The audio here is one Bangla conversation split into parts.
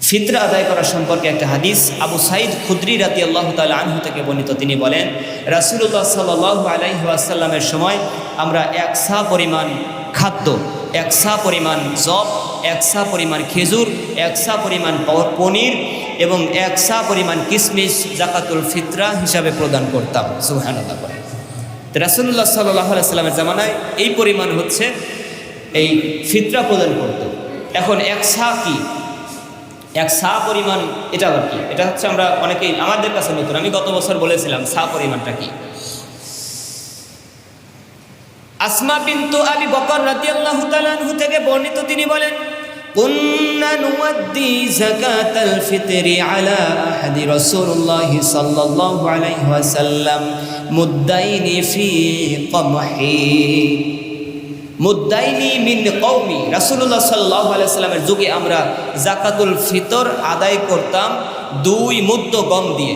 ফিতরা আদায় করা সম্পর্কে একটা হাদিস আবু সাঈদ খুদরি রাদিয়াল্লাহু তাআলা আনহু থেকে বর্ণিত। তিনি বলেন, রাসূলুল্লাহ সাল্লাল্লাহু আলাইহি ওয়াসাল্লামের সময় আমরা 1 সা পরিমাণ খাদ্য, 1 সা পরিমাণ জব, 1 সা পরিমাণ খেজুর, 1 সা পরিমাণ পনির এবং 1 সা পরিমাণ কিশমিশ জাকাতুল ফিতরা হিসাবে প্রদান করতাম। সুবহানাল্লাহ। রাসূলুল্লাহ সাল্লাল্লাহু আলাইহি ওয়াসাল্লামের জামানায় এই পরিমাণ হচ্ছে এই ফিতরা প্রদান করত। এখন 1 সা কি, 1 সা পরিমাণ এটা আবার কি? এটা হচ্ছে আমরা অনেকেই আমাদের কাছে নতুন। আমি গত বছর বলেছিলাম সা পরিমাণটা কি। আসমা বিনতু আবি বকর রাদিয়াল্লাহু তাআলা আনহু থেকে বর্ণিত, তিনি বলেন, কুন্না নুওয়াদ্দি যাকাতাল ফিতরি আলা আহাদি রাসূলুল্লাহ সাল্লাল্লাহু আলাইহি ওয়াসাল্লাম মুদ্দাইনি ফি কমহি। মুদ্দাইনি মিন কওমি, রাসূলুল্লাহ সাল্লাল্লাহু আলাইহি ওয়াসাল্লামের যুগে আমরা যাকাতুল ফিতর আদায় করতাম 2 মুদ্দ গম দিয়ে।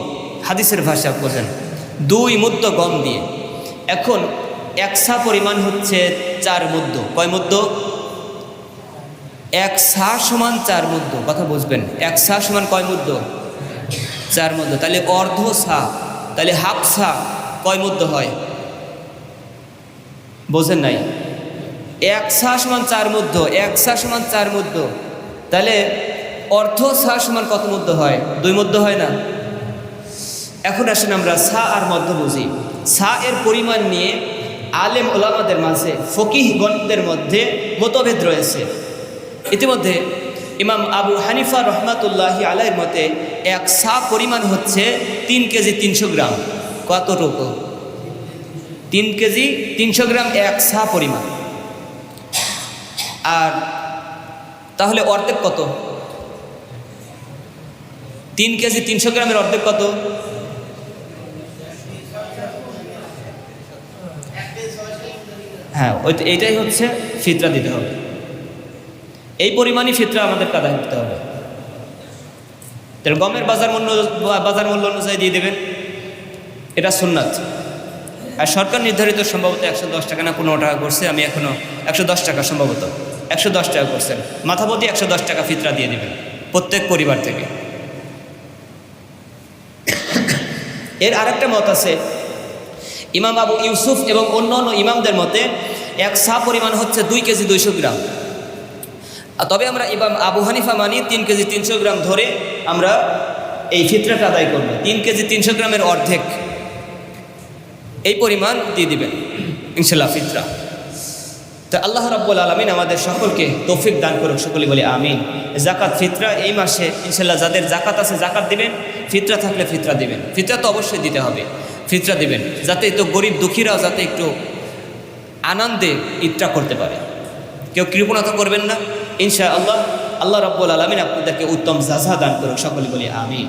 হাদিসের ভাষা বোঝেন, 2 মুদ্দ গম দিয়ে। এখন 1 সা পরিমাণ হচ্ছে 4 মুদ্দ। কয় মুদ্দ? 1 সা সমান 4 মুদ্দ। কথা বুঝবেন, 1 সা সমান কয় মুদ্দ? 4 মুদ্দ। তাহলে অর্ধ সা, তাহলে হাফ সা কয় মুদ্দ হয়? বোঝেন নাই? 1 সা সমান 4 মুদ্দ, 1 সা সমান 4 মুদ্দ। তাহলে অর্ধ সা সমান কত মুদ্দ হয়? 2 মুদ্দ হয় না? এখন আসেন আমরা সা আর মধ্য বুঝি। সা এর পরিমাণ নিয়ে আলেম ওলামাদের মাঝে, ফকিহগণদের মধ্যে মতভেদ রয়েছে। ইতিমধ্যে ইমাম আবু হানিফা রহমাতুল্লাহি আলাইহির মতে 1 সা পরিমাণ হচ্ছে 3 কেজি 300 গ্রাম। কতটুকু? 3 কেজি 300 গ্রাম 1 সা পরিমাণ। আর তাহলে অর্ধেক কত? 3 কেজি 300 গ্রামের অর্ধেক কত? হ্যাঁ, এইটাই হচ্ছে ফিতরা দিতে হবে। এই পরিমাণই ফিতরা আমাদের আদায় করতে হবে। তাহলে গমের বাজার মূল্য অনুযায়ী দিয়ে দেবেন, এটা সুন্নাত। আর সরকার নির্ধারিত সম্ভবত 110 টাকা না 15 টাকা করছে, আমি এখনও 110 টাকা সম্ভবত 110 টাকা করছেন। মাথাপতি 110 টাকা ফিতরা দিয়ে দেবেন প্রত্যেক পরিবার থেকে। এর আরেকটা মত আছে, ইমাম আবু ইউসুফ এবং অন্যান্য ইমামদের মতে 1 সা পরিমাণ হচ্ছে 2 কেজি 200 গ্রাম। তবে আমরা ইমাম আবু হানিফা মানি 3 কেজি 300 গ্রাম ধরে আমরা এই ফিতরাটা আদায় করব। 3 কেজি 300 গ্রামের অর্ধেক এই পরিমাণ দিয়ে দিবেন ইনশাআল্লাহ ফিতরা। তো আল্লাহ রাব্বুল আলামিন আমাদের সকলকে তৌফিক দান করুক, সকলে বলে আমিন। যাকাত ফিতরা এই মাসে ইনশাআল্লাহ যাদের যাকাত আছে যাকাত দিবেন, ফিতরা থাকলে ফিতরা দিবেন। ফিতরা তো অবশ্যই দিতে হবে, ফিতরা দিবেন যাতে তো গরিব দুঃখীরাও যাতে একটু আনন্দে ঈদটা করতে পারে। কেউ কৃপণতা করবেন না ইনশাআল্লাহ। আল্লাহ রাব্বুল আলামিন আপনাদেরকে উত্তম জাযা দান করুক, সকলে বলি আমিন।